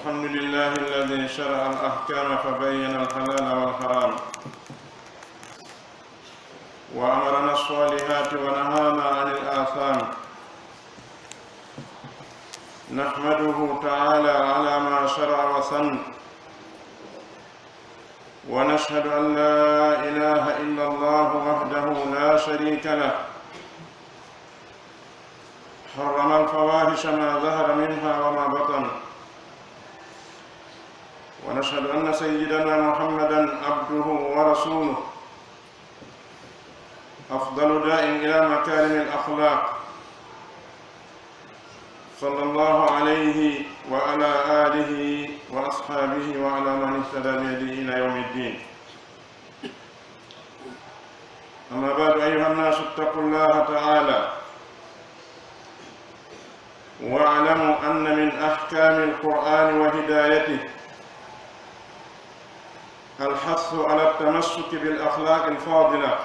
الحمد لله الذي شرع الأحكام فبين الحلال والحرام وأمرنا الصالحات ونهانا عن الآثام. نحمده تعالى على ما شرع وسن، ونشهد أن لا إله إلا الله وحده لا شريك له، حرم الفواحش ما ظهر منها وما بطن، ونشهد أن سيدنا محمدا عبده ورسوله، أفضل داء إلى مكارم الأخلاق، صلى الله عليه وعلى آله وأصحابه وعلى من اهتدى بهديه إلى يوم الدين. أما بعد، أيها الناس اتقوا الله تعالى واعلموا أن من أحكام القرآن وهدايته الحث على التمسك بالأخلاق الفاضلة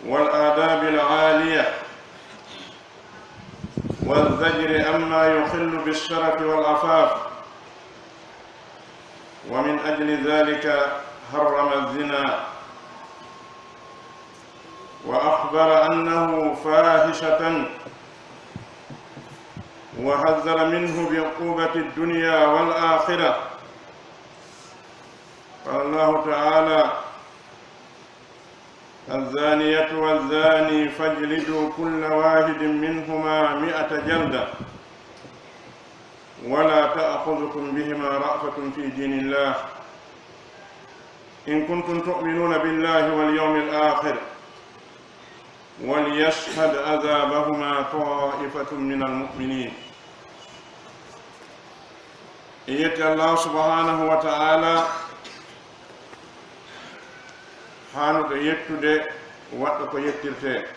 والآداب العالية والزجر عما يخل بالشرف والعفاف، ومن أجل ذلك حرم الزنا وأخبر أنه فاحشة، وحذر منه بعقوبة الدنيا والآخرة. قال الله تعالى: الزانية والزاني فاجلدوا كل واحد منهما 100 جلدة ولا تأخذكم بهما رأفة في دين الله إن كنتم تؤمنون بالله واليوم الآخر وليشهد عذابهما طائفة من المؤمنين. إيتي الله سبحانه وتعالى hanuɗo yettude waɗɗo ko yettirte,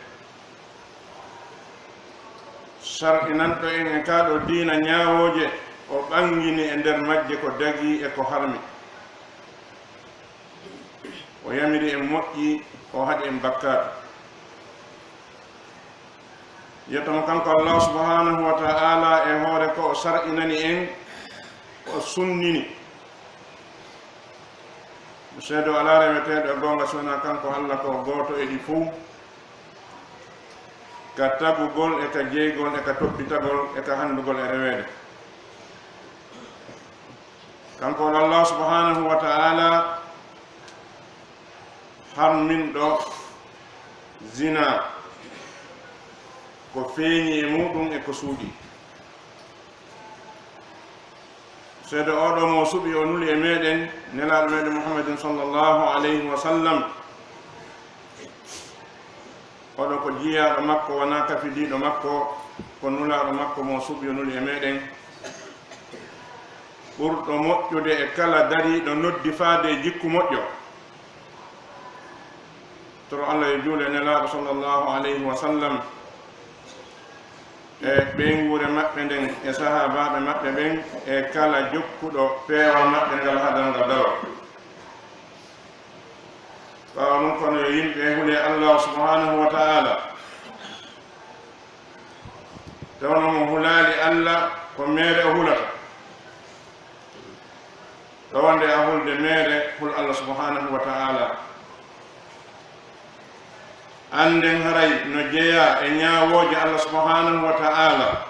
sarɗinanɗo en e kaɗo diina ñaawoje o ɓangini e nder majje ko dagi e ko harmi, o yamiri en moƴƴi, o haɗi en bakkaɗo. yettomo kanko Allah subhanahu wa ta'ala e hoore ko o sarɗinani en, o sunnini. seedo ala reweteɗo e gonga sona kanko Allah ko goto e ɗi fuu, ka tagugol e ka jeygol e ka toppitagol e ka handugol e rewede. kanko Allah subhanahu wa ta'ala harminɗo zina ko feeñi e muɗum e ko suuɗi. seedo oɗo mo suɓi o nuli e meɗen nelaɗo meɗen Muhammadin sallallahu alayhi wa sallam, oɗo ko jiyaɗo makko, wona kafidiɗo makko, ko nulaɗo makko mo suɓi o nuli e meɗen, ɓurɗo moƴƴude e kala dariɗo noddi faade jikku moƴƴo. toro Allah e juule nelaɗo sallallahu alayhi wa sallam e ɓeygure maɓɓe nden e sahabaɓe maɓɓe ɓen e kala jokkuɗo peewal maɓɓe ngal hadal ngal dawa. ɓawa ɗum kono yo yimɓe hule Allah subhanahu wa ta'ala, tawno mo hulali Allah ko meere o hulata, tawande a hulde meere hul Allah subhanahu wa ta'ala. anden haray no jeeya e ñaawoje Allah subhanahu wa ta'ala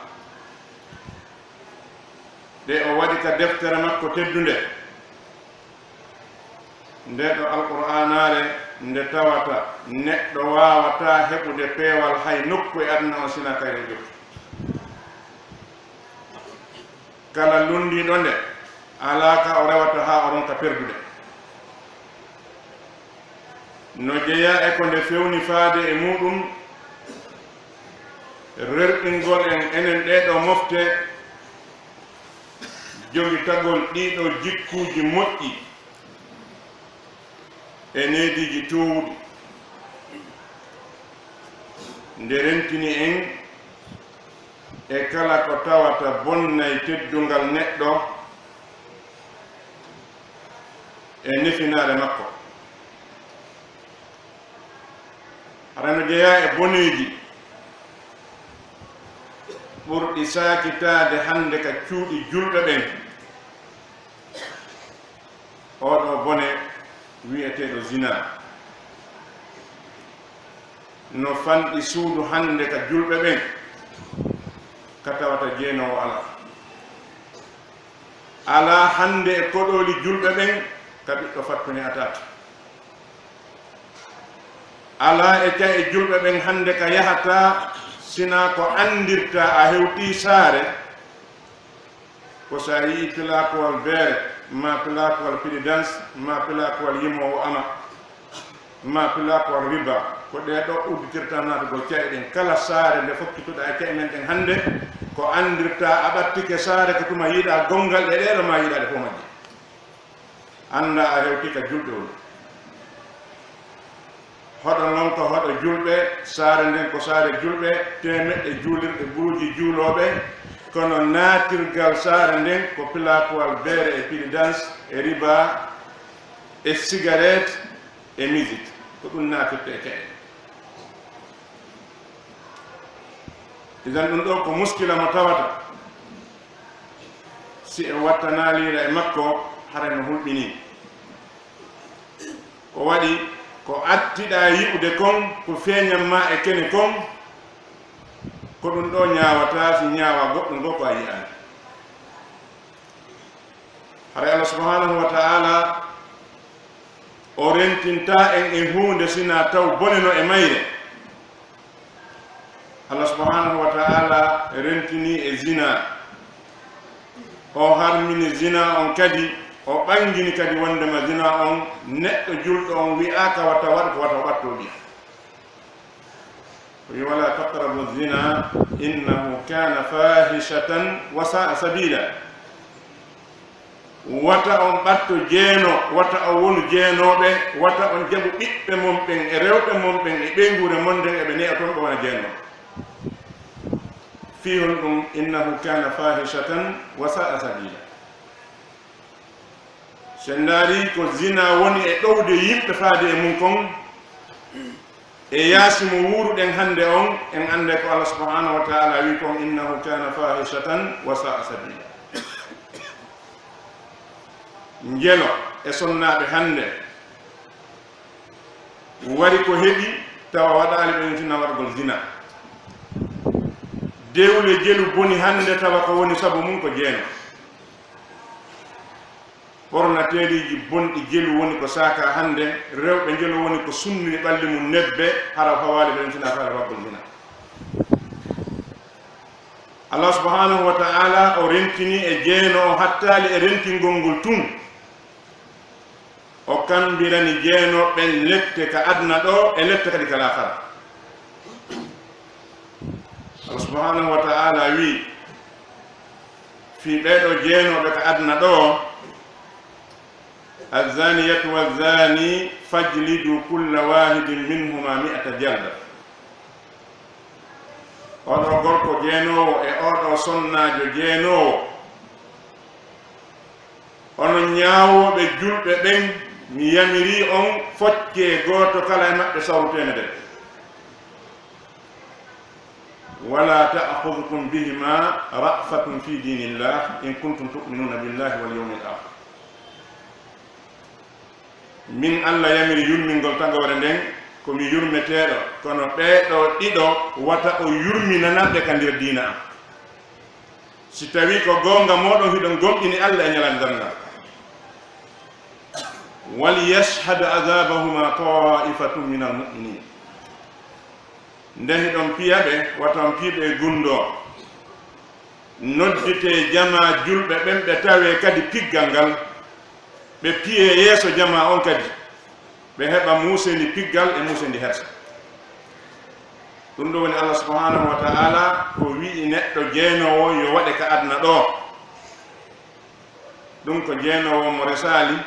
de o waɗi ka deftere makko teddunde nde ɗo alqur'anare nde tawata neɗɗo wawata heɓude peewal hay nokku e aduna o sina kayre jokki. kala lundiɗo nde alaka o rewata ha oɗon ka perdude no jeeya e ko nde fewni faade e muɗum rerɗingol en enen ɗeɗo mofte jogi tagol ɗiɗo jikkuji moƴƴi e neediji towɗi nde rentini en e kala ko tawata bonnay teddungal neɗɗo e nefinare makko arano jeeya e boneji ɓurɗi sakitade hande ka cuuɗi julɓe ɓen oɗo bone wi'eteɗo zina no fanɗi suudu hande ka julɓe ɓen ka tawata jeenowo ala hande e koɗoli julɓe ɓen ka ɓiɗɗo fattuni atata ala e ca e julɓe ɓen hande ka yahata sina ko andirta a hewti saare ko sa yii pilakowal beere ma pilakowal présidence ma pilakowal yimowo ama ma pilakowal riba ko ɗeɗo udditirta natugol cae ɗen kala saare nde fokkituɗa e cae men ɗen hande ko andirta a ɓattike saare ko tuma yiiɗa gongal e ɗeɗo ma yiiɗade fof majji anda a hewti ka julɓe woni hoɗo noon ko hoɗo julɓe saare nden ko saare julɓe temeɗɗe juulirɗe buuji juuloɓe kono naatirgal saare nden ko pilakowal beere e présidence e riba e cigarette e musique ko ɗum naatirte e caɗe idan ɗum ɗo ko muskila mo tawata si e wattanaalira e makko hara no hulɓini ko waɗi ko attiɗa yi'ude kon ko feeñanma e kene kon ko ɗum ɗo ñaawata si ñaawa goɗɗum ngo ko a yi'ani hara Allah subhanahu wa ta'ala o rentinta en e hunde sina taw boneno e mayre Allah subhanahu wa ta'ala rentini e zina o harmini zina on kadi o ɓangini kadi wondema zina on neɗɗo julɗo on wi'aka watta waɗ ko wata ɓattoɗi wi wala taqrabu zina innahu kana fahishatan wa sa'a sabila wata on ɓatto jeeno wata o wonu jeenoɓe wata on jaɓu ɓiɓɓe mon ɓen e rewɓe mon ɓen e ɓeygure mon nden eɓe ne'a toon ɓe wona jeeno fihon ɗum innahu kana fahishatan wa sa'a sabila sen daari ko zina woni e ɗowde yimɓe faade e mum kon e yaasi mo wuuruɗen hannde on en annde ko Allah subhanahu wa ta'ala wi kon innahu kana fahishatan wa sa'a sabila njelo e sonnaaɓe hannde wari ko heɓi tawa waɗaali ɓe tina waɗgol zina dewle jelu boni hannde tawa ko woni sabu mum ko jeeno ɓornateeɗiji bonɗi jelu woni ko saaka hannde rewɓe jelu woni ko sunnini ɓalli mum nebbe hara fawaali ɓe tina faade waɗgol zina Allah subhanahu wa ta'ala o rentini e jeeno o hattaali e rentingol ngol tun o kambirani jeeno ɓen lette ka adna ɗo e lette kadi ka lahara Allah subhanahu wa ta'ala wi fi ɓeɗo jeenoɓe ka adna ɗo الزانية والزاني فاجلدوا كل واحد منهما 100 جلدة oɗo gorko jeenowo e oɗo sonnajo jeenowo ono ñaawoɓe julɓe ɓen mi yamiri on focce gooto kala e maɓɓe sawru temedere wala ta'khudhukum bihima ra'fatun fi dinillah in kuntum tu'minuna billahi wal yawmil akhir min Allah yamiri yurmingol tagore nden komi yurmeteɗo kono ɓeɗo ɗiɗo wata o yurminanaɓe ka nder diina am si tawi ko gonga moɗon hiɗon gomɗini Allah e ñalandal ngal wal yashhad azabahuma ta'ifatun min al mu'minin nde hiɗon piyaɓe watan piiɓe gundo noddite jama julɓe ɓen ɓe tawe kadi piggal ngal ɓe piye yeeso jama on kadi ɓe heɓa muusendi piggal e muusendi hersa. ɗum ɗo woni Allah subhanahu wa ta'ala ko wi'i neɗɗo jeenowo yo waɗe ka adna ɗo. ɗum ko jeenowo mo resali,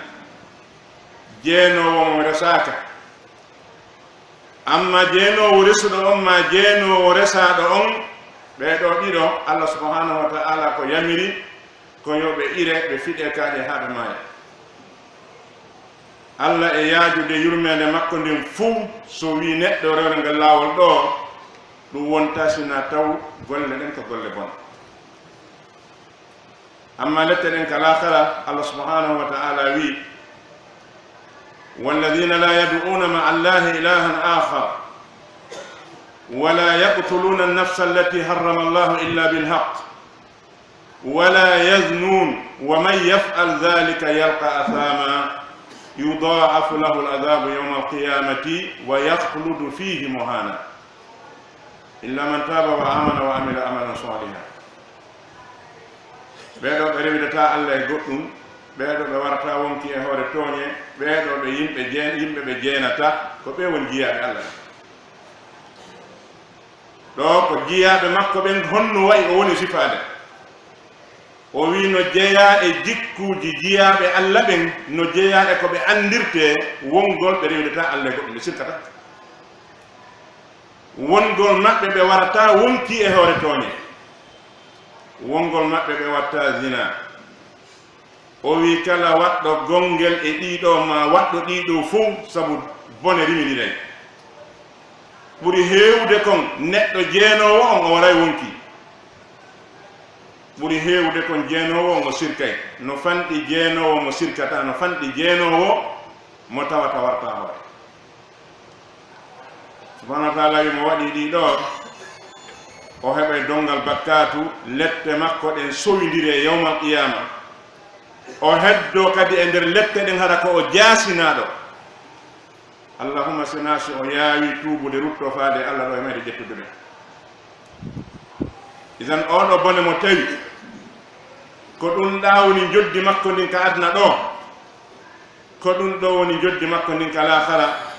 jeenowo mo resaka. amma jeenowo resuɗo on ma jeenowo resaɗo on, ɓeɗo ɗiɗo Allah subhanahu wa ta'ala ko yamiri ko yo ɓe ire ɓe fiɗe kaɗe ha ɓe maaya. Allah e yaajude yurmede makko ndin fuu so wi neɗɗo rewre ngal laawol ɗo ɗum wonta sina taw golle ɗen ko golle bon. amma lette ɗen ka lahara Allah subhanahu wa ta'ala wi walladina la yad'una ma'a allahi ilahan akhar ولا يقتلون النفس التي حرم الله إلا بالحق ولا يزنون ومن يفعل ذلك يلقى أثاما يضاعف له العذاب يوم القيامة ويخلد فيه مهانا إلا من تاب وآمن وعمل عملا صالحا. ɓeɗo ɓe rewidata Allah e goɗɗum, ɓeɗo ɓe warata wonki e hoore tooñe, ɓeɗo ɓe yimɓe ɓe jeenata ko ɓe woni jiyaɓe Allah. ɗo ko jiyaɓe makko ɓen honno wayi o woni sifade. o wi no jeeya e jikkuji jiyaɓe Allah ɓen no jeeya e ko ɓe andirte wongol ɓe rewidata Allah e goɗɗum ɓe sirkata. wongol maɓɓe ɓe warata wonki e hoore tooñe, wongol maɓɓe ɓe watta zina. o wi kala waɗɗo gongel e ɗiɗo ma waɗɗo ɗiɗo fuu sabu bone riminiɗay. ɓuri heewde kon neɗɗo jeenowo on o waray wonki, ɓuri heewde kon jeenowo on o sirkay. no fanɗi jeenowo mo sirkata, no fanɗi jeenowo mo tawata warta hoore. subhanahu wa ta'ala mo waɗi ɗiɗo o heɓa dongal bakkatu, lette makko ɗen sowidire yawmal qiyama. o heddo kadi e nder lette ɗen hara ko o jaasinaɗo. allahumma sina so o yaawi tuubude rutto faade Allah ɗo e mayde ƴettude ɓe. isan oɗo bone mo tawi ko ɗum ɗa woni joddi makko ndin ka adna ɗo, ko ɗum ɗo woni joddi makko ndin ka lahara,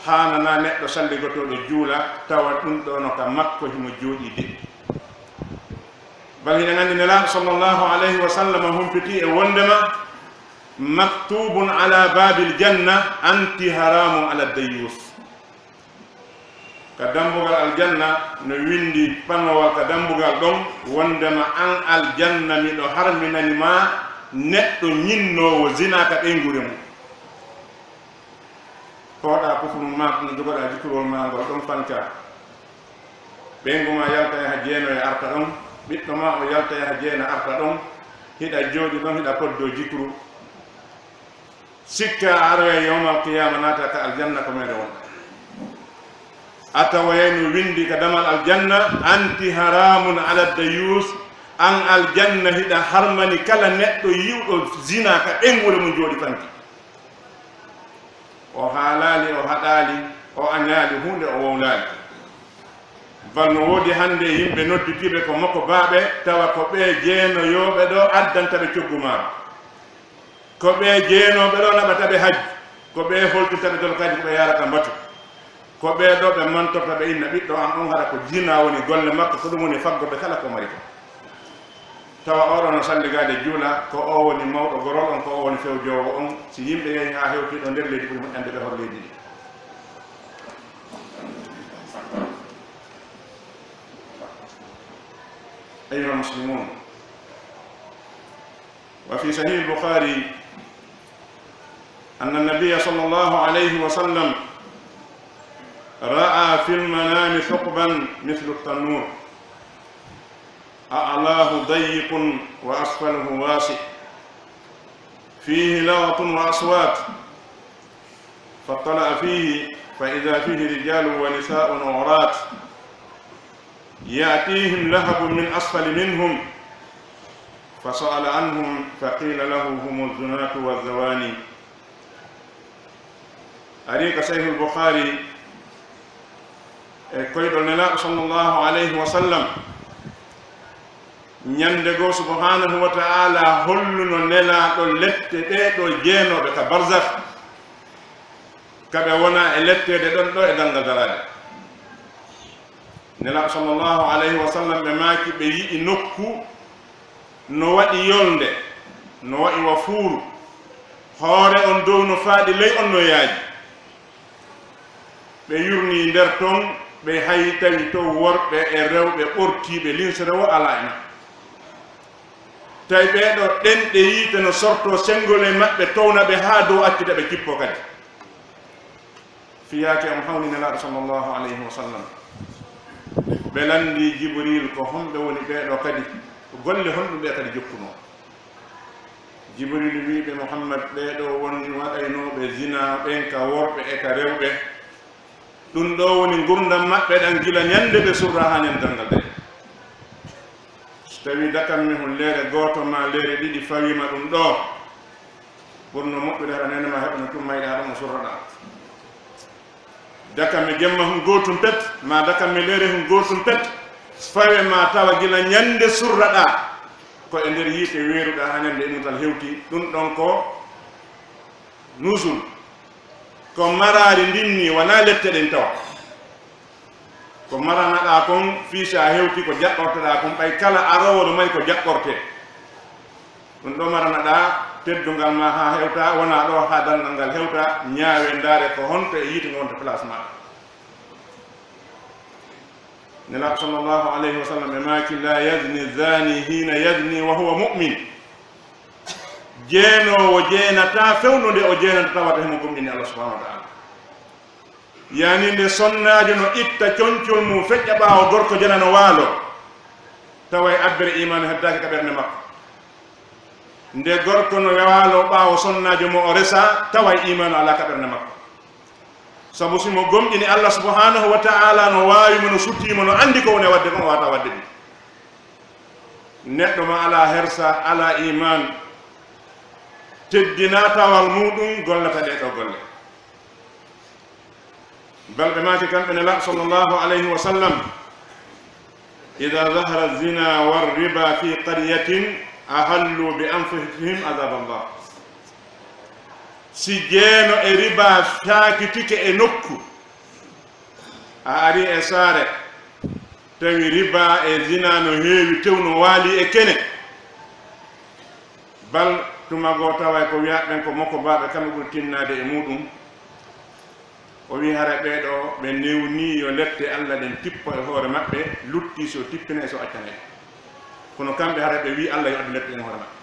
hanana neɗɗo salligotoɗo juula tawa ɗum ɗo no ka makko himo jooɗi de. bal hiɗen anndi nelaɗo sallllahu alayhi wa sallam humpiti e wondema maktubun ala babil janna anti haramun ala dayyus. ka dambugal aljanna no windi panowal ka dambugal ɗon wondema an aljanna miɗo harminanima neɗɗo ñinnowo zina ka ɓeygure mum. pooɗa kufrum ma no jogoɗa jikurol ma ngol ɗon fanca, ɓeygu ma yalta yaha jeeno e arta ɗon, ɓiɗɗo ma o yalta yaha jeeno arta ɗon, hiɗa jooɗi ɗon hiɗa poddo jikru. sikka aroye yawmal qiyama naata ka aljanna ko meɗe wonɗa. a tawayno windi ka damal aljanna anti haramun ala dayus, an aljanna hiɗa harmani kala neɗɗo yiwɗo zina ka ɓengure mum jooɗi fanki. o haalali, o haɗali, o añaali hunde, o wowlali. bal no woodi hande yimɓe nodditiɓe ko makko baaɓe tawa ko ɓe jeenoyoɓe ɗo addantaɓe coggu maaro, ko ɓe jeenoɓe ɗo naɓataɓe hajji, ko ɓe holtintaɓe dol kadi ko ɓe yarata mbatu, ko ɓe ɗo ɓe mantorta ɓe inna ɓiɗɗo an on haɗa ko jina woni golle makko, ko ɗum woni faggoɓe kala ko mari ko. tawa oɗo no salligade juula ko o woni mawɗo gorol on, ko o woni fewjowo on. si yimɓe yehi ha hewtiɗo nder leydi ɓuri moƴƴande ɓe hor leydi ɗi. أيها المسلمون، وفي صحيح البخاري أن النبي صلى الله عليه وسلم رأى في المنام ثقبا مثل التنور أعلاه ضيق وأسفله واسع فيه لغط وأصوات، فاطلع فيه فإذا فيه رجال ونساء عورات يأتيهم لهب من أسفل منهم، فسأل عنهم فقيل له هم الزناة والزواني. أريك صحيح البخاري كويد النبي صلى الله عليه وسلم ñande go subhanahu wa ta'ala holluno nelaɗo lette ɗeɗo jeenoɓe ka barzakh kaɓe wona e lettede ɗon ɗo e ganda darade nelaɗo sallllahu alayhi wa sallam ɓe maaki ɓe yi'i nokku no waɗi yolde no waɗi wa fuuru hoore on dow no faaɗi ley on no yaaji ɓe yurni nder ton ɓe hay tawi to worɓe e rewɓe ɓortiɓe linsere wo ala e maɓɓe tawi ɓeɗo ɗenɗe yiite no sorto sengole maɓɓe towna ɓe haa dow accide ɓe kippo kadi fiyaake on hawni nelaɗo sallllahu alayhi wa sallam ɓe landi jibril ko homɓe woni ɓeɗo kadi golle honɗum ɓe kadi jokkuno jibril wiɓe mouhammad ɓeɗo woni waɗaynoɓe zina ɓen ka worɓe e ka rewɓe ɗum ɗo woni gurdam maɓɓe ɗan gila ñande ɓe surra ha ñandal ngal de so tawi dakanmi hullere goto ma lere ɗiɗi fawima ɗum ɗo ɓurno moƴƴude haɗa nenema heɓno tummayɗe haɗa mo surroɗa dakanmi gemma hum gotum pet ma dakanmi lere hum gotum pet fawe ma tawa gila ñande surraɗa ko e nder yiite weeruɗa ha ñande enutal hewti ɗum ɗon ko nusul ko marari ndinni wona lette ɗen tawa ko maranaɗa kon fiisa hewti ko jaɓɓorteɗa kon ɓay kala arowoɗo may ko jaɓɓorte ɗum ɗo maranaɗa teddungal ma ha hewta wona ɗo ha daldal ngal hewta ñaawe ndaare ko honto e yiite gonta place maɗa nelaɗo sallllahu alayhi wa sallam e maaki la yazni zani hina yazni wa huwa mu'min jeenowo jeenata fewno nde o jeenata tawata hemo gomɗini allah subahanahu wa taala yani nde sonnajo no itta concol mum feƴƴa ɓaawo gorko janano waalo tawa e abbere imanu heddaki ka ɓernde makko nde gorko no waalo ɓaawo sonnajo mo o resa tawa e imanu ala ka ɓernde makko sabu simo gomɗini allah subhanahu wa ta'ala no waawimo no suttima no andi ko woni wadde ko o wata wadde ɗum neɗɗo mo ala hersa ala iman teddina tawal muɗum gollata ɗe ɗo golle balɓe maaki kamɓe nelaɗo sallllahu alayhi wa sallam ida dahara zina warriba fi qaryatin ahallu bi anfusihim adab allah si jeeno e riba taakitike e nokku a ari e saare tawi riba e zina no heewi tew no waali e kene bal tumago tawa ko wiyaɓen ko makko baɓe kamɓe ɓuri tinnade e muɗum o wi hara ɓeɗo ɓe newni yo lette allah ɗen tippo e hoore maɓɓe lutti so tippina e so accane kono kamɓe hara ɓe wi allah yo addu lette en hoore maɓɓe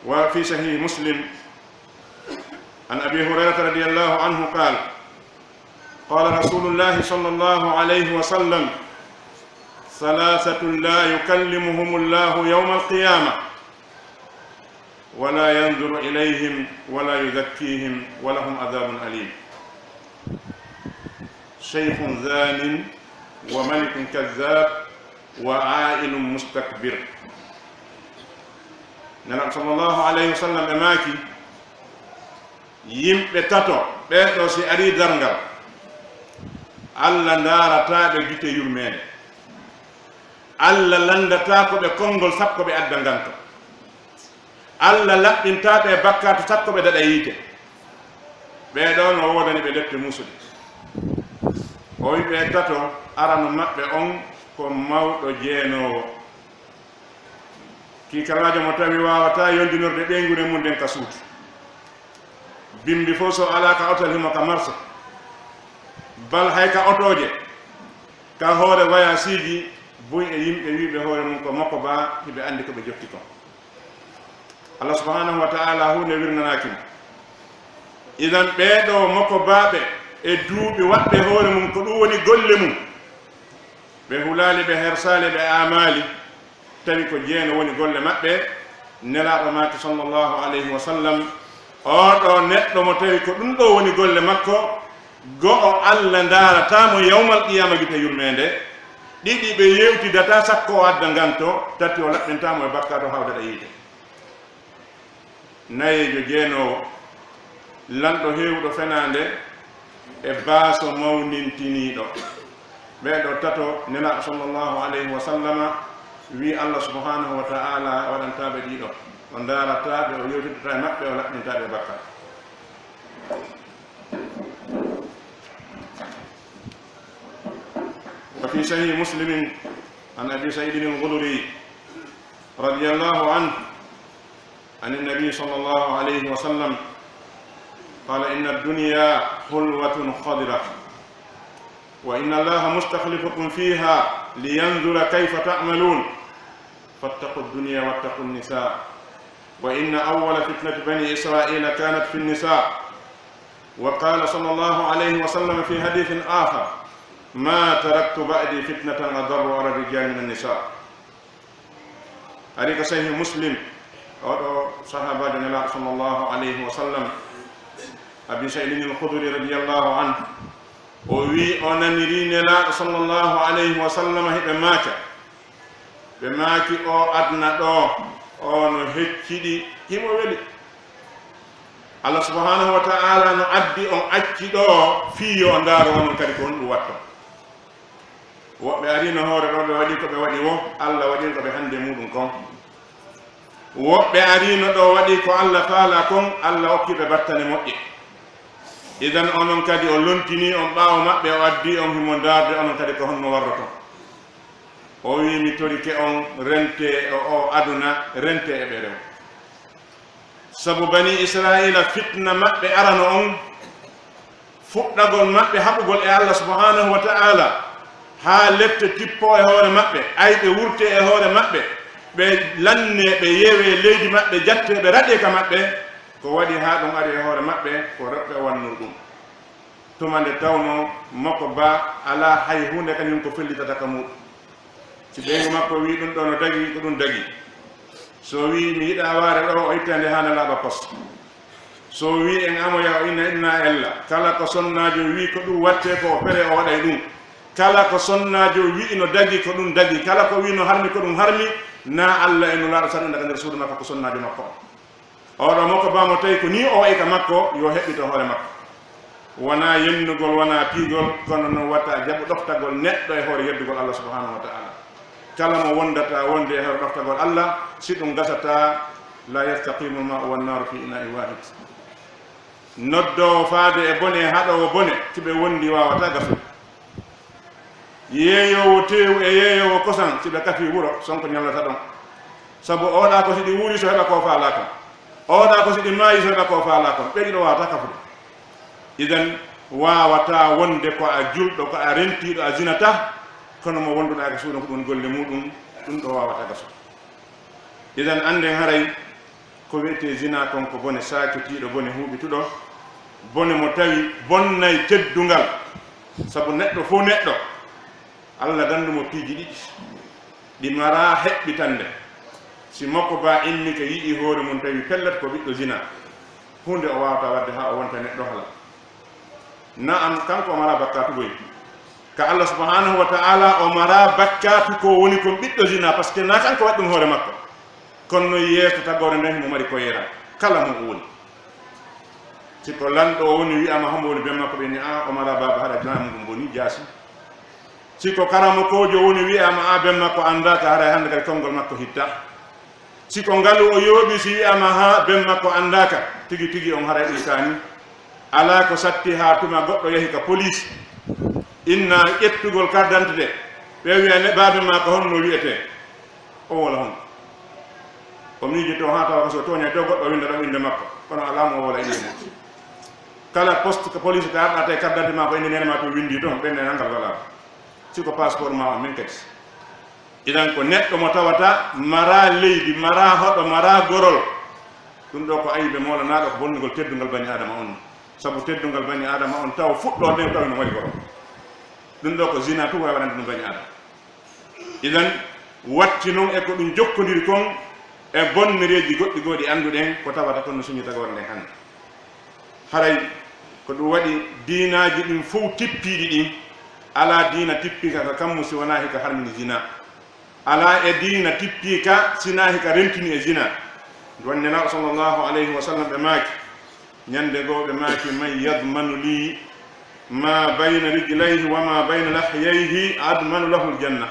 wa fi sahih muslim an abi hurairata radiallahu anhu qal qala rasulullahi sallllahu alayhi wa sallam ثلاثة لا يكلمهم الله يوم القيامة ولا ينظر إليهم ولا يزكيهم ولهم عذاب أليم شيخ زان وملك كذاب وعائل مستكبر نبي صلى الله عليه وسلم أماكي يمɓe tato ɓeɗo si ari darngal allah ndaarataɓe gite yurmede allah landata ko ɓe konngol sappo ɓe adda nganto allah laɓɓintaɓe e bakkato sappo ɓe daɗa yiite ɓeɗo no wodani ɓe lefte musude o wi ɓe tato arano maɓɓe on ko mawɗo jeenowo kikalajo mo tawi wawata yondinorde ɓeyngude mum nden ka suutu bimbi fof so ala ka otal himo ka marché bal hay ka otoje ka hoore voyage boy e yimɓe wiɓe hoore mum ko makko ba hiɓe andi ko ɓe jokki kon allah subhanahu wa ta'ala hunde wirnanakimo idan ɓeɗo makko baɓe e duuɓi waɗɓe hoore mum ko ɗum woni golle mum ɓe hulali ɓe hersali ɓe amali tawi ko jeeno woni golle maɓɓe nelaɗo maki sallllahu alayhi wa sallam oɗo neɗɗo mo tawi ko ɗum ɗo woni golle makko go'o allah ndaratamo yawmal qiyama gite yurmede ɗiɗi ɓe yewtidata sakko o adda nganto tati o laɓɓintamo e bakkato hawdaɗa yiide nayejo jeenowo lanɗo hewɗo fenande e baaso mawnintiniɗo ɓeɗo tato nela sallllahu alayhi wa sallam wi Allah subhanahu wa ta'ala waɗantaɓe ɗiɗo o darataɓe o yewtidata e maɓɓe o laɓɓintaɓe bakka وفي صحيح مسلم عن أبي سعيد الخدري رضي الله عنه عن النبي صلى الله عليه وسلم قال إن الدنيا حلوة خضرة وإن الله مستخلفكم فيها لينظر كيف تعملون فاتقوا الدنيا واتقوا النساء وإن أول فتنة بني إسرائيل كانت في النساء وقال صلى الله عليه وسلم في حديث آخر ما تركت بعدي فتنة أضر على الرجال من النساء. عليك صحيح مسلم أو صحابة النبي صلى الله عليه وسلم أبي سعيد الخدري رضي الله عنه ووي أنني نلا صلى الله عليه وسلم بماكي أو أدنى دو أو نهكيدي كيما ولي الله سبحانه وتعالى نعدي أو أكي دو فيو أندار ونكاريكون دواتو woɓɓe arino hoore ɗo ɓe waɗi ko ɓe waɗi wo Allah waɗi ko ɓe hande muɗum kon woɓɓe arino ɗo waɗi ko Allah faala kon Allah hokkiɓe battane moƴƴe idan onon kadi o lontini on ɓaawo maɓɓe o addi on himo darde onon kadi ko honno warroto o wi mi torike on rente o aduna rente e ɓe rew sabu bani Israila fitna maɓɓe arano on fuɗɗagol maɓɓe haɓugol e Allah subhanahu wa ta'ala ha lette tippo e hoore maɓɓe ayɓe wurte e hoore maɓɓe ɓe lanne ɓe yewe leydi maɓɓe jatte ɓe raɗe ka maɓɓe ko waɗi ha ɗum ari e hoore maɓɓe ko roɓɓe wannur ɗum tumande tawno makko ba ala hay hunde kañum ko fellitata ka muɗum si ɓeygu makko wi ɗum ɗo no dagi ko ɗum dagi so wi mi yiɗa waare ɗo o ittande hana laaɓa poste so wi en amoya o inna ella kala ko sonnajo wi ko ɗum watte ko fere o waɗay ɗum kala ko sonnajo wi no dagi ko ɗum dagi kala ko wi no harmi ko ɗum harmi na Allah eno laaɗo saɗum daga nder suudu makko ko sonnajo makko oɗo makko bamo tawi ko ni o wayi ka makko yo heɓɓito hoore makko wona yennugol wona piigol kono no watta jaɓu ɗoftagol neɗɗo e hoore yeddugol Allah subhanahu wa ta'ala kala mo wondata wonde e hoore ɗoftagol Allah si ɗum gasata la yastaqimu ma'u wan naru fi ina'i wahid noddowo faade e bone haɗowo bone tiɓe wondi wawata gasude yeeyowo tew e yeeyowo kosan si ɓe kafi wuro sonko ñallata ɗon sabu oɗa ko siɗi wuuri so heɓa ko faala kon oɗa ko siɗi maayi so heɓa ko faala kon ɓe ɗiɗo wawata kafude idan wawata wonde ko a julɗo ko a rentiɗo a zinata kono mo wonduɗa ko suuɗon ko ɗum golle muɗum ɗum ɗo wawata gaso idan anden haray ko wiyete zina kon ko bone sakitiɗo bone huuɓituɗo bone mo tawi bonnay teddungal sabu neɗɗo fo neɗɗo Allah dandumo piiji ɗiɗi ɗi mara heɓɓitande si makko ba inni ko yiɗi hoore mum tawi pellat ko ɓiɗɗo zina hunde o wawata wadde ha o wonta neɗɗo hala naam kanko o mara bakkatu boy ka Allah subhanahu wa ta'ala o mara bakkatu ko woni kon ɓiɗɗo zina par ce que na kanko waɗi ɗum hoore makko kono no yeeso tagore nden mo mari ko yera kala mo woni siko lanɗo o woni wiyama hombo woni ben makko ɓeni a o mara baba haɗa jinamu ɗum boni jaasi siko karama kojo woni wiyama a ben makko andaka haray hande kadi konngol makko hitta siko ngalu o yooɓi si wiyama ha ben makko andaka tigi tigi on haray ɗisani ala ko satti ha tuma goɗɗo yahi ka police inna ƴettugol carte d'identité ɓe wiya babe ma ko honno wiyete o wala hon o miiji to ha tawa ko so toña dow goɗɗo winda ɗo inde makko kono alamo o wala inde mum kala poste ko police ta arɗa te carte d'identité ma ko inde nene ma to windi toon ɓenne nangal wala siko passeport ma o min kadi idan ko neɗɗo mo tawata mara leydi mara hoɗo mara gorol ɗum ɗo ko ayiɓe molanaɗo ko bonnugol teddungal bani adama on sabu teddungal bani adama on taw fuɗɗo nden tawi no waɗi gorol ɗum ɗo ko zina tu wawi waɗande ɗum bani adama idan watti noon e ko ɗum jokkodiri kon e bonnereji goɗɗi goɗi anduɗen ko tawata kon no suñi tagore nden hannde haray ko ɗum waɗi diinaji ɗin fof tippiɗi ɗin ala diina tippika ka kammu si wona hika harmini zina ala e diina tippika sina hika rentini e zina wannena sallllahu alayhi wa sallam ɓe maaki ñande goo ɓe maaki man yadmanu li ما بين رجليه وما بين لحييه أضمن له الجنة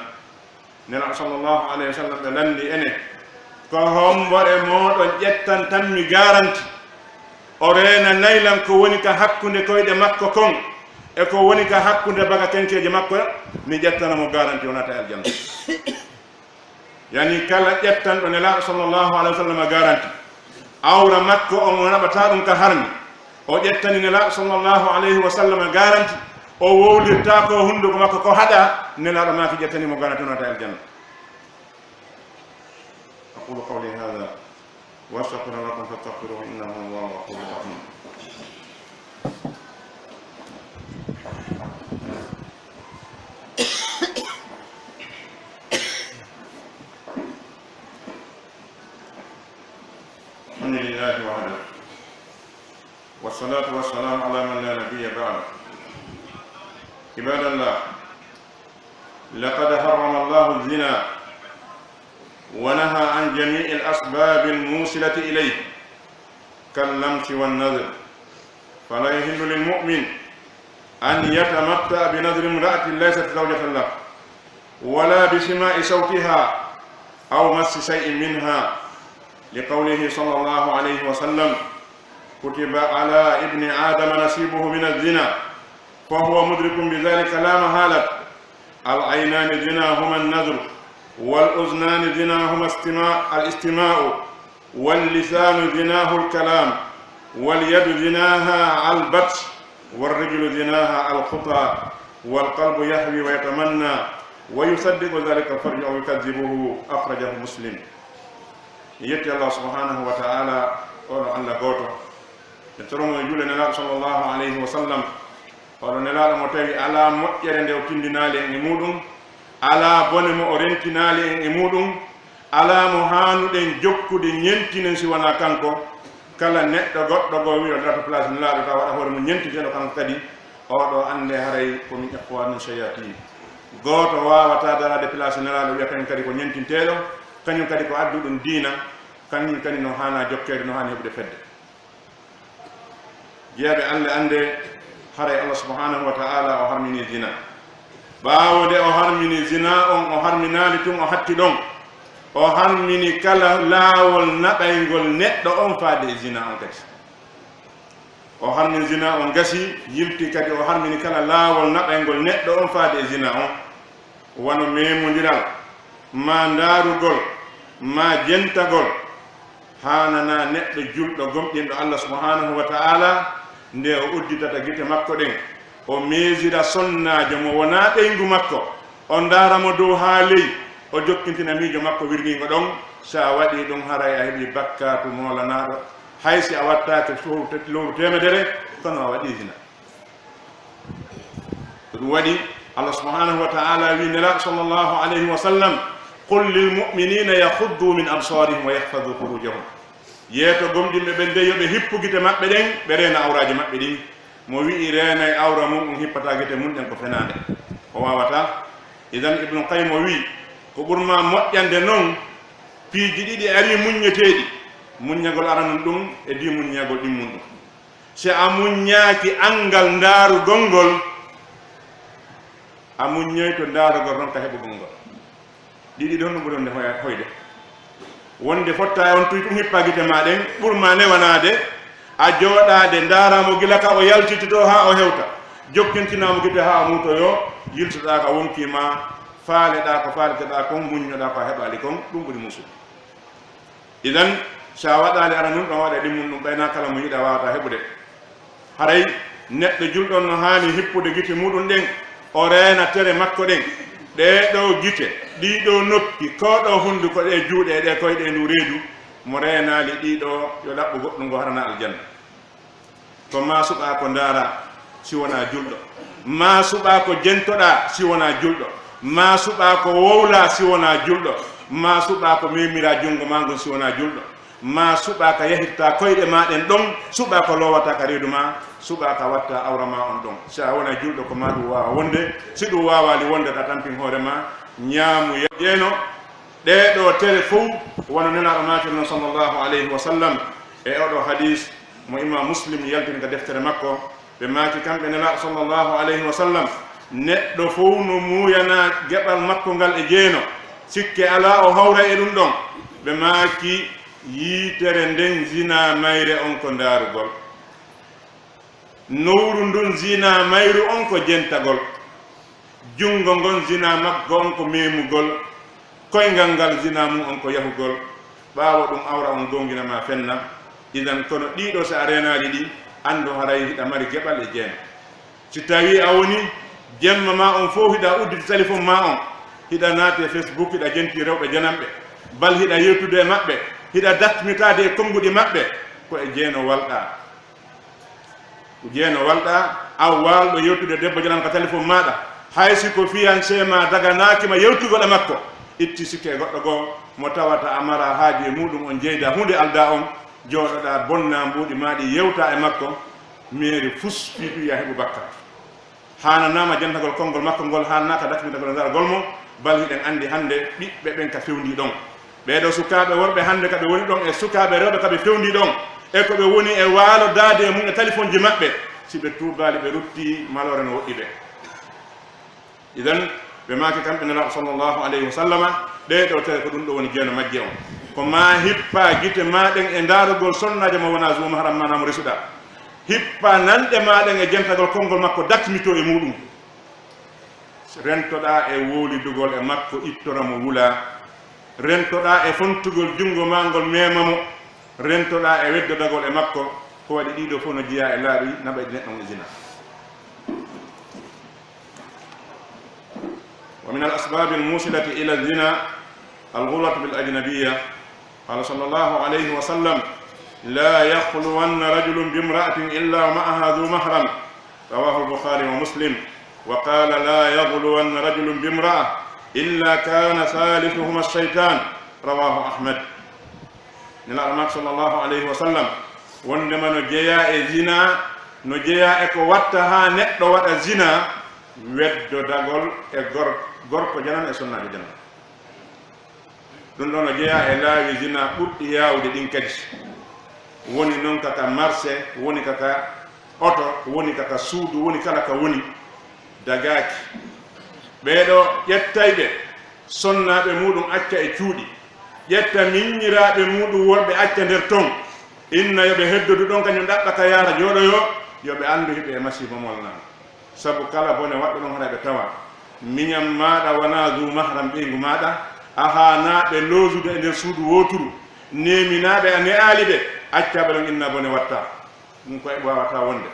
نلا صلى الله عليه وسلم لندي أني كهم ورمود جتان تمي garanti orena nailam ko woni ka hakkunde koyde makko kon e ko woni ka hakkunde baga kenkeje makko mi jettana mo garanti wonata aljanna yani kala jettan do nela sallallahu alaihi wasallam garanti awra makko on nabata dum ka harmi o jettani nela sallallahu alaihi wasallam garanti o wowlirta ko hunduko makko ko hada nela do maki jettani mo garanti wonata aljanna aqulu qawli hadha واستغفر لكم فاستغفروه انه هو الغفور الرحيم الحمد لله وحده والصلاة والسلام على من لا نبي بعده عباد الله لقد حرم الله الزنا ونهى عن جميع الأسباب الموصلة إليه كاللمس والنذر فلا يحل للمؤمن أن يتمتع بنذر امرأة ليست زوجة له ولا بسماع صوتها أو مس شيء منها لقوله صلى الله عليه وسلم كتب على ابن آدم نصيبه من الزنا فهو مدرك بذلك لا محالة العينان زناهما النذر والأذنان زناهما الاستماع واللسان زناه الكلام واليد زناها البطش والرجل زناها الخطى والقلب يهوي ويتمنى ويصدق ذلك الفرج أو يكذبه أخرجه مسلم يتي الله سبحانه وتعالى قال الله قوته يترون يقول نلا صلى الله عليه وسلم قال نلا متي على مؤير ندو تندنالي نمودم ala bone mo orentinali en e mudum ala mo hanuɗen jokkude ñentinen si wona kanko kala neɗɗo goɗɗo go wiɗo data place ne laaɗo ta waɗa hoore mo ñentiteɗo kanko kadi oɗo ande haray komin ƴakkowanin chayatine goto wawata darade place ne laaɗo wiya kañum kadi ko ñentinteɗo kañum kadi ko adduɗum diina kañum kadi no hana jokkede no hani heɓude fedde jeeɓe ande haray Allah subhanahu wa ta'ala o harmini zina baawde o harmini zina on o harminali tun o hatti ɗon o harmini kala laawol naɓaygol neɗɗo on faade e zina on kadi o harmini zina on gasi yilti kadi o harmini kala laawol naɓaygol neɗɗo on faade e zina on wano memodiral ma ndaarugol ma jentagol hanana neɗɗo julɗo gomɗinɗo Allah subhanahu wa ta'ala nde o udditata gite makko ɗen o meesira sonnajo mo wona ɓeygu makko o daramo dow ha ley o jokkintina miijo makko wirgingo ɗon sa waɗi ɗum haray a heeɓi bakkatu molanaɗo haysi a wattake lowru temedere kono a waɗi zina ɗum waɗi Allah subhanahu wa ta'ala wi nelaɗo sallllahu alayhi wa sallam qul lilmuminina yahuddu min absarihim wa yahfadu furujahum yeeto gomɗinɓe ɓe nde yoɓe hippu gite maɓɓe ɗen ɓe reena awraji maɓɓe ɗin mo wi reena e awra mum hippata gite mum ɗen ko fenade o wawata idan ibnu qayyim o wi ko ɓurma moƴƴande noon piiji ɗiɗi ari muññeteɗi muññagol aranum ɗum e di muññagol ɗimmum ɗum si a muññaki angal ndaarugol ngol a muññoy to ndaarugol ron ka heɓugol ngol ɗiɗi ɗon ɗum ɓuronde hoyde wonde fotta e on tuy ɗum hippa gite ma ɗen ɓurma newanade a jooɗade ndaaramo gila ka o yaltitito ha o hewta jokkintinamo gite ha o mutoyo yiltoɗa ka wonkima faaleɗa ko faaleteɗa kon muññoɗa ko heɓali kon ɗum ɓuri musude idan sa waɗali ara num ɗon waɗa ɗimmum ɗum ɓayna kala mo yiɗa wawata heɓude haray neɗɗo julɗon no hani hippude gite muɗum ɗen o reena tere makko ɗen ɗeɗo gite ɗiɗo noppi koɗo hunduko ɗe juuɗe ɗe koyɗe ndu reedu mo reenali ɗiɗo yo laɓɓu goɗɗum ngo harana aljanna to ma suɓa ko ndaara si wona julɗo ma suɓa ko jentoɗa si wona julɗo ma suɓa ko wowla si wona julɗo ma suɓa ko memira jungo ma ngon si wona julɗo ma suɓa ka yahitta koyɗe maɗen ɗon suɓa ko lowata ka reedu ma suɓa ka watta awra ma on ɗon sa wona julɗo ko ma ɗum wawa wonde si ɗum wawali wonde ka tampin hoorema ñaamu yeeno ɗeɗo tere fof wono nenaɗo matirno sallllahu alayhi wa sallam e oɗo hadis mo imam muslim yaltini ka deftere makko ɓe ɓe maaki kamɓe nela sallllahu alayhi wa sallam neɗɗo fof no muuyana geɓal makko ngal e jeeno sikke ala o hawra e ɗum ɗon ɓe maaki yiitere nden zina mayre on ko ndaarugol nowru ndun zina mayru on ko jentagol jungo ngon zina maggo on ko memugol koyngal ngal zina mum on ko yahugol ɓaawa ɗum awra on gonginama fenna idan kono ɗiɗo so a renaji ɗi andu haray hiɗa mari geɓal e jeeno si tawi a woni jemma ma on fof hiɗa udditi téléphone ma on hiɗa naate Facebook hiɗa jenti rewɓe janamɓe bal hiɗa yewtude e maɓɓe hiɗa datmitade e konnguɗi maɓɓe ko e jeeno walɗa jeeno walɗa aw walɗo yewtude debbo jananka téléphone maɗa haysi ko fiyancé ma daganakima yewtugol e makko itti sikke e goɗɗo goo mo tawata amara haaji e muɗum on jeyda hunde alda on jooɗoɗa bonna mbuɗi maɗi yewta e makko mairie fus fiiɗuya heɓu bakkat hananama jantagol konngol makko ngol hannaka datmitagol dargol mo bal hiɗen andi hande ɓiɓɓe ɓen ka fewndi ɗon ɓeɗo sukaɓe worɓe hande kaɓe woni ɗon e sukaɓe rewɓe kaɓe fewndi ɗon e ko ɓe woni e waalo daade mum e téléphone ji maɓɓe si ɓe tuubali ɓe rutti malore no woɗɗi ɓe idan ɓe maaki kamɓe nelaɗo sallllahu alayhi wa sallama ɗeɗo tawi ko ɗum ɗo woni jeeno majje on ko ma hippa gite maɗen e ndaarugol sonnaje mo wona zuma haram manamo resuɗa hippa nanɗe maɗen e jentagol konngol makko datmito e muɗum rentoɗa e wowlidugol e makko ittoramo wula rentoɗa e fontugol jungo ma ngol memamo rentoɗa e weddodagol e makko ko waɗi ɗiɗo fof no jeeya e laaɓi naɓa neɗɗo e zina wa min al asbabi almusilati ila zina alghulatu bil ajnabiyya qala sallallahu alayhi wa sallam la yakhluwanna rajulun bimra'atin illa ma'aha dhu mahram rawahu al-bukhari wa muslim wa qala la yaghluwanna rajulun bimra'a illa kana thalithuhuma ash-shaytan rawahu ahmad nelaɗo mak sallllahu alayhi wa sallam wondema no jeeya e zina no jeeya e ko watta ha neɗɗo waɗa zina weddodagol e gorko janan e sonnajo janan ɗum ɗo no jeeya e laawi zina ɓurɗi yawde ɗin kadi woni noon kaka marché woni kaka oto woni kaka suudu woni kala ka woni dagaki ɓeɗo ƴettayɓe sonnaɓe muɗum acca e cuuɗi ƴetta miññiraɓe muɗum worɓe acca nder ton inna yoɓe heddodu ɗon kañum ɗaɓɓa ka yaara jooɗoyo yoɓe andu hiɓe e masiba molnama sabu kala bone waɗɗo ɗon haɗa ɓe tawa miñam maɗa wona zu mahram ɓeygu maɗa aha naɓe loosude e nder suudu woturu neminaɓe a ne'ali ɓe accaɓe ɗon inna bone watta ɗum koye wawata wonde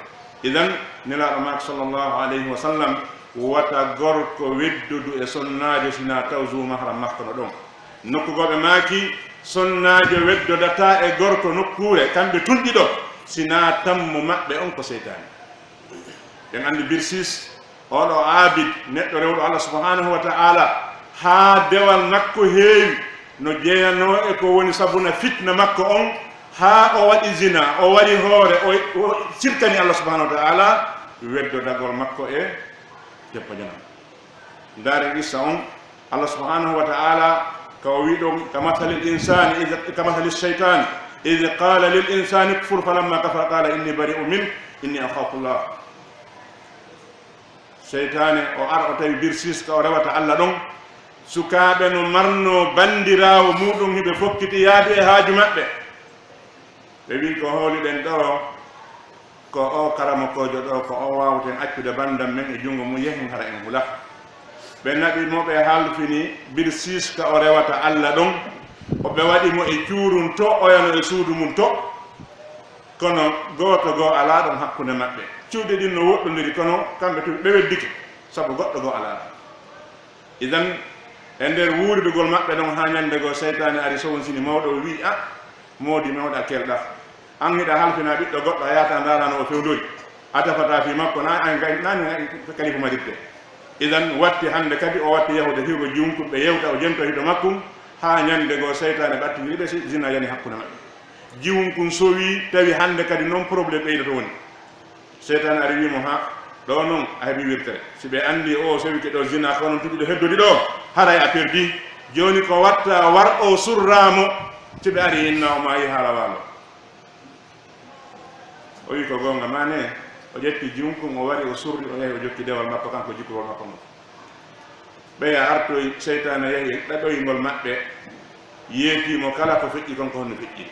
idan nelaɗo mak sallllahu alayhi wa sallam wata gorko weddudu e sonnajo sina taw zu mahram makko no ɗon nokkugoɓe maaki sonnajo weddodata e gorko nokkure kamɓe tunɗiɗo sina tammo maɓɓe on ko seytani ɓen andi birsis oɗo abid neɗɗo rewɗo allah subhanahu wa ta'ala ha dewal makko heewi no jeeyano e ko woni sabuna fitna makko on ha o waɗi zina o waɗi hoore o sirkani allah subhanahu wa ta'ala weddodagol makko e debbo janam ndaari qissa on allah subhanahu wa ta'ala ko wi ɗum kamathali linsani kamathali cheytan id qala lil insani kfur falamma kafara qala inni bari'u min inni akhafullah seytane o ara o tawi birsis ka o rewata allah ɗon sukaɓe no marno bandirawo muɗum hiɓe fokkiti yaadu e haaju maɓɓe ɓe wi ko hooliɗen ɗo ko o karamakojo ɗo ko o wawten accude bandam men e junngo mum yehin hara en hula ɓe naɓi mo ɓe halfini birsis ka o rewata allah ɗon oɓe waɗi mo e cuurum to oyano e suudu mum to kono goto goo ala ɗon hakkude maɓɓe cuuɗi ɗin no woɗɗodiri kono kamɓe to ɓe weddike sabu goɗɗo goo ala idan e nder wuuridugol maɓɓe ɗon ha ñande goo seytane ari sowonsini mawɗo o wi a moodi mawɗa kelɗa an hiɗa halfina ɓiɗɗo goɗɗo a yata darano o fewdoyi a tafata fi makko nani kali ko madirte idan watti hande kadi o watti yahude higo junkuɓe yewta o jento hiɗo makkum ha ñande goo seytane ɓattidiriɓe zina yani hakkude maɓɓe jiwunkun sowi tawi hande kadi noon probléme ɓeydoto woni seytane ari wimo ha ɗo noon a heeɓi wirtere si ɓe andi o sowi ke ɗo zina ko noon tuɗiɗo heddodi ɗo haray a perdi joni ko watta war o surramo si ɓe ari inna o maayi haala waalo o wi ko gonga mane o ƴetti junkum o wari o surri o yahi o jokki dewal makko kanko jikkurol makko mo ɓeya artoy seytane yahi ɗaɗoyngol maɓɓe yeetimo kala ko feƴƴi konko honno feƴƴi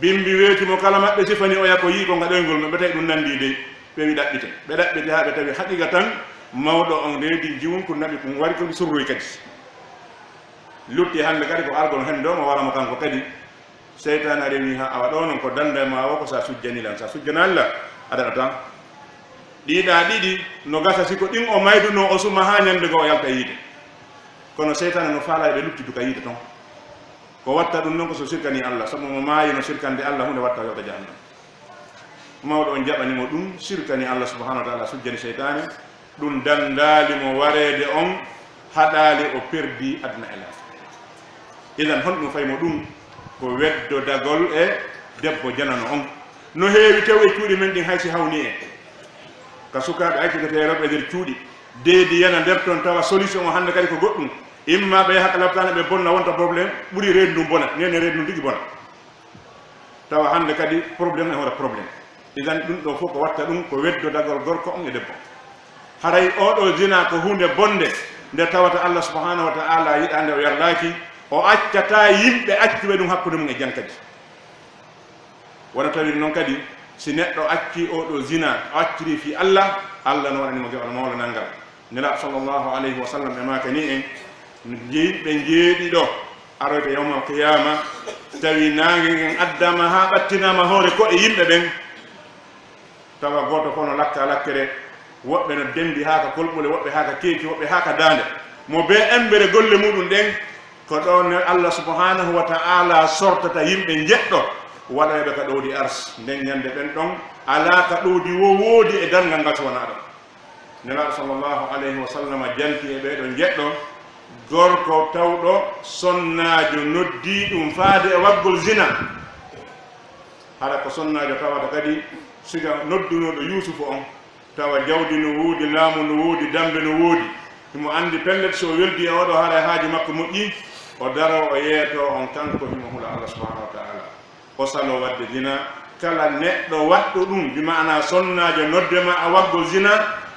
bimbi weetimo kala maɓɓe sifani oya ko yii ko gaɗoygol maɓɓe tawi ɗum nandi dey ɓewi ɗaɓɓite ɓe ɗaɓɓite ha ɓe tawi haqiqa tan mawɗo on reedi jiwunko naɓi ko wari koɗi surroy kadi lutti hande kadi ko argol hen ɗo mo waramo kanko kadi seytane rewi ha awa ɗo noon ko danda ma o ko sa sujjanilan sa sujjanalla aɗa tan ɗiɗa ɗiɗi no gasa siko ɗin o mayduno o suma ha ñande go o yalta yiide kono seytane no faala ɓe lutti duka yiide ton ko watta ɗum noon ko so sirkani Allah sabu mo maayi no sirkande Allah hunde watta yalta jahannam mawɗo on jaɓanimo ɗum sirkani Allah subhanahu wa taala sujjani seytane ɗum dandalimo wareede on haɗali o perdi aduna e laafa idan honɗum faymo ɗum ko weddodagol e debbo janano on no heewi tew e cuuɗi men ɗin haysi hawni en ka sukaɓe accitete rewɓe nder cuuɗi deedi yana nder toon tawa solution o hannde kadi ko goɗɗum imma ɓe hakka labtane ɓe bonna wonta probléme ɓuuri reedu ndum bona nene reedu ndum tigi bona tawa hannde kadi probléme e hoore probléme idan ɗum ɗo fof ko watta ɗum ko weddodagol gorko on e debbo haray oɗo zina ko hunde bonde nde tawata Allah subhanahu wa ta'ala yiɗande o yarlaki o accata yimɓe accuɓe ɗum hakkude mum e jan kadi wona tawi noon kadi si neɗɗo acci oɗo zina o acciri fi Allah Allah no waɗanimo gewal mawla nangal nela sallllahu alayhi wa sallam e maka ni en yimɓe jeeɗi ɗo aroyta yawmal qiyama tawi nangue en addama ha ɓattinama hoore koɗe yimɓe ɓen tawa goto fof no lakka lakkere woɓɓe no dendi haka kolɓule woɓɓe haka keeki woɓɓe haka dande mo be embere golle muɗum ɗen ko ɗon Allah subhanahu wa ta'ala sortata yimɓe jeɗɗo waɗoɓe ka ɗowdi ars nden ñande ɓen ɗon ala ka ɗowdi wo woodi e dargal ngal so wona ɗon nelaɗo sallllahu alayhi wa sallam janti e ɓeɗo jeɗɗo gorko tawɗo sonnajo noddi ɗum faade e waggol zina haɗa ko sonnajo tawata kadi siga noddunoɗo yusufu on tawa jawdi no woodi laamu no woodi dambe no woodi himo andi pellet so weldi e oɗo haara haaji makko moƴƴi o daro o yeeto on kanko himo hula Allah subhanahu wa ta'ala o salo wadde zina kala neɗɗo waɗɗo ɗum bi maana sonnajo noddema a waggol zina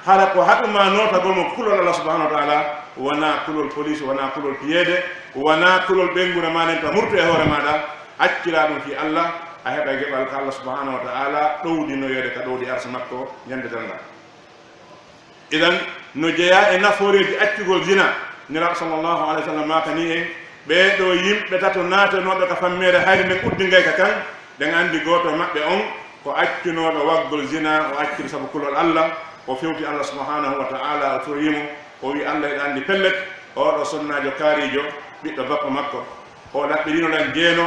hara ko haɗuma notagol mo kulol Allah subhanahu wa ta'ala wona kulol police wona kulol piyeede wona kulol ɓengure ma nen ta murtu e hoore maɗa accira ɗum fi Allah a heɓa geɓal ka Allah subhanahu wa ta'ala ɗowdinoyede ka ɗowdi arsa makko ñande danga idan no jeeya e naforeji accugol zina nelaɗo sallllahu alayhi wa sallam maka ni en ɓeɗo yimɓe tato natanoɓe ka fammere hayde nden uddingay ka kan ɗen andi goto maɓɓe on ko accunoɗo waggol zina o acciri saabu kulol Allah o fewti Allah subhanahu wa ta'ala o torimo o wi Allah eɗa andi pellet oɗo sonnajo kaarijo ɓiɗɗo bappa makko o ɗaɓɓirinoɗan jeeno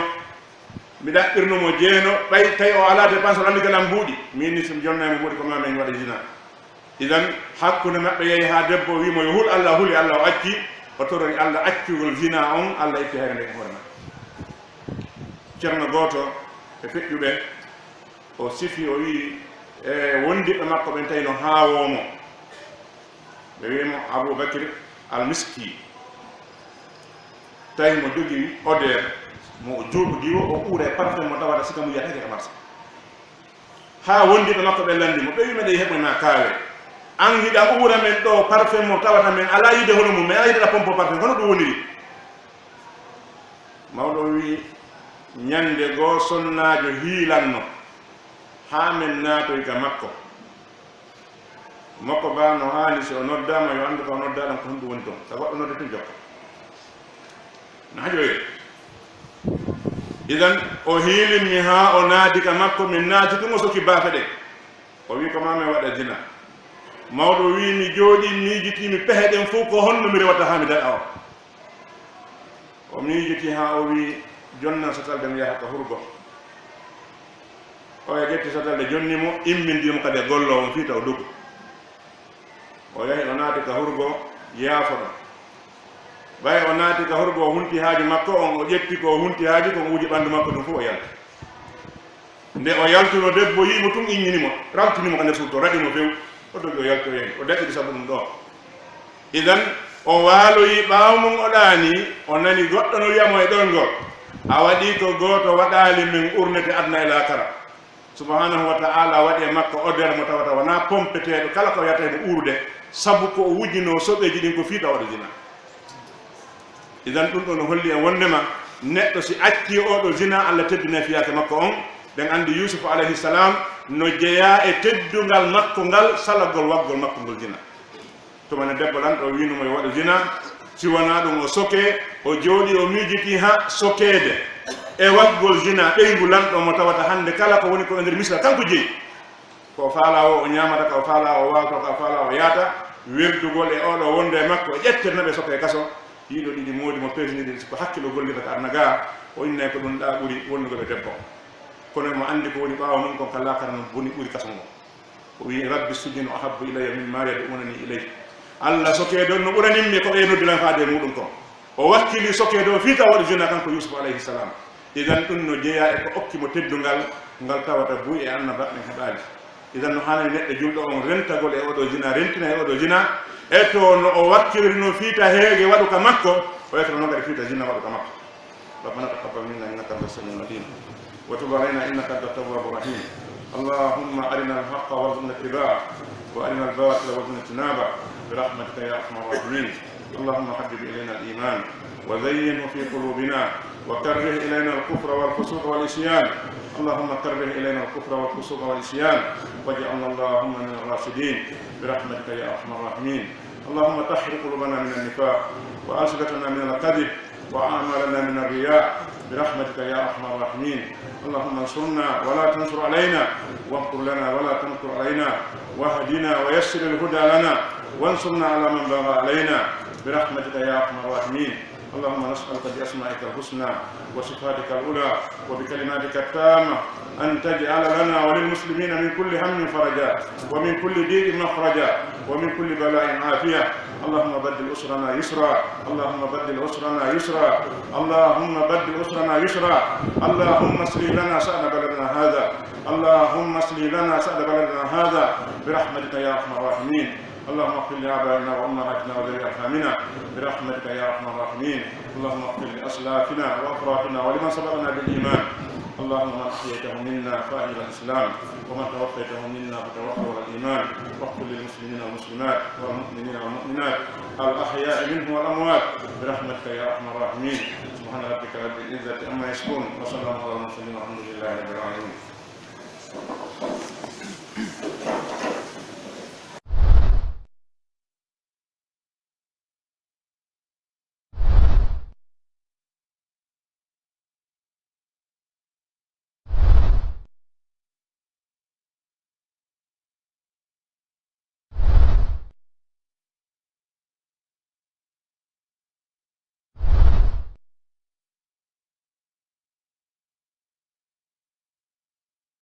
mi ɗaɓɓirnomo jeeno ɓay tawi o ala dépense o andi galam mbuuɗi min ni somi jonnaymo mbuuɗi ko mamen waɗa zina idan hakkude maɓɓe yeehi ha debbo wimo yo hul Allah huli Allah o acci o torori Allah accugol zina on Allah itti hayre nde e hoore maɓɓe ceerno goto e feƴƴuɓe o sifi o wi e wondiɓe makko ɓen tawi no haawomo ɓe wimo Aboubacry al miski tawi mo jogui odeur mo juuɓudi o o ɓuura e parfum mo tawata sika mo yiyatake e marché ha wondiɓe makko ɓe landimo ɓe wima ɗe heɓona kaawe an hiɗa ɓuura men ɗo parfum mo tawata men ala yide hono mum mais ala yideɗa pompe parfum hono ɗum woniri mawɗo wi ñande goo sonnajo hiilanno ha men naatoy ka makko ba no haali so o noddama yo andu ko noddaɗam ko honɗum woni toon sa goɗɗo nodde tun jokka no hajoye idan o hiilinmi ha o naadi ka makko min naati tun o sokki baafe ɗe o wi ko mami waɗa zina mawɗo wi mi jooɗi miijitimi pehe ɗen fof ko honno mi rewata ha mi daɗa o miijiti ha o wi jonna so talde mi yaha ka hurgo o e ƴetti so talde jonnimo immindimo kadi e gollowo fiita o dogu o yahi o naati ka hurgo yaafoɗo ɓay o naati ka hurgo o hunti haaji makko on o ƴetti ko hunti haaji ko wuuji ɓanndu makko ɗum fof o yalti nde o yaltuno debbo yimo tun innginimo ramtinimo ka nder suudu to raɗimo few o dogi o yalto hen o daɗɗiɗi sabu ɗum ɗo idan o waaloyi ɓaawo mum o ɗaani o nani goɗɗo no wiyamo e ɗon ngol a waɗi ko gooto waɗaali min urnete adna e laakara subhanahu wa ta'ala waɗe makko odere mo tawata wona pompeteɗo kala ko wiyata mo urde sabu ko o wujino soɓeji ɗin ko fiita waɗa zina idan ɗum ɗo no holli en wondema neɗɗo si acci oɗo zina Allah teddina fiyake makko on ɓen andi Yusuf alayhi salam no jeeya e teddungal makko ngal salagol waggol makko ngol zina tumane debbo lan ɗo winumo yo waɗa zina si wona ɗum o soke o jooɗi o miijiti ha sokede e waggol zina ɓeygu lanɗo mo tawata hande kala ko woni ko e nder misra kanko jeeyi ko faala o ñamata ko faala o wawta ko faala o yaata werdugol e oɗo wonde e makko e ƴettirnaɓe soke kaso yiɗo ɗiɗi moodi mo pesniɗi ko hakkilo gollita ko arna ga o inne ko ɗum ɗa ɓuuri wonnugoɓe debbo kono mo andi ko woni ɓaawa mum kon kala kara no boni ɓuuri kaso ngo o wi rabbi sujinu ahabbu ilayya mimma yad'unani ilayhi Allah sokeedo no ɓuranimmi ko ɓeynoddilan faade muɗum kon o wakkili sokeedo fiita waɗi zina kanko Yusuf alayhi salam idan ɗum no jeeya e ko okkimo teddungal ngal tawata buy e annaba ɓen heɓaali idan no haanani neɗɗo julɗo on rentagol e oɗo zina rentina e oɗo zina e to no o wakkiliri no fiita heege waɗu ka makko o yetto no ngari fiita zina waɗu ka makko ربنا تقبل منا انك انت السميع العليم وتب علينا انك انت التواب الرحيم اللهم ارنا الحق وارزقنا اتباعه وارنا الباطل وارزقنا اجتنابه برحمتك يا ارحم الراحمين اللهم حبب الينا الايمان وزينه في قلوبنا وكره الينا الكفر والفسوق والعصيان اللهم كره الينا الكفر والفسوق والعصيان واجعلنا اللهم من الراشدين برحمتك يا ارحم الراحمين اللهم طهر قلوبنا من النفاق والسنتنا من الكذب وأعمالنا من الرياء برحمتك يا أرحم الراحمين اللهم انصرنا ولا تنصر علينا وامكر لنا ولا تمكر علينا واهدنا ويسر الهدى لنا وانصرنا على من بغى علينا برحمتك يا أرحم الراحمين اللهم نسألك بأسمائك الحسنى وصفاتك العلى وبكلماتك التامة أن تجعل لنا وللمسلمين من كل هم فرجا ومن كل ضيق مخرجا ومن كل بلاء عافية اللهم بدل أسرنا يسرا اللهم بدل أسرنا يسرا اللهم بدل أسرنا يسرا اللهم اصلح لنا شأن بلدنا هذا اللهم اصلح لنا شأن بلدنا هذا برحمتك يا أرحم الراحمين اللهم اغفر لآبائنا وأمهاتنا وذوي أرحامنا برحمتك يا أرحم الراحمين اللهم اغفر لأسلافنا وأفرادنا ولمن سبقنا بالإيمان اللهم من أحييته منا فأهل الإسلام ومن توفيته منا فتوفه على الإيمان واغفر للمسلمين والمسلمات والمؤمنين والمؤمنات الأحياء منهم والأموات برحمتك يا أرحم الراحمين سبحان ربك رب العزة عما يصفون وسلام على المرسلين والحمد لله رب العالمين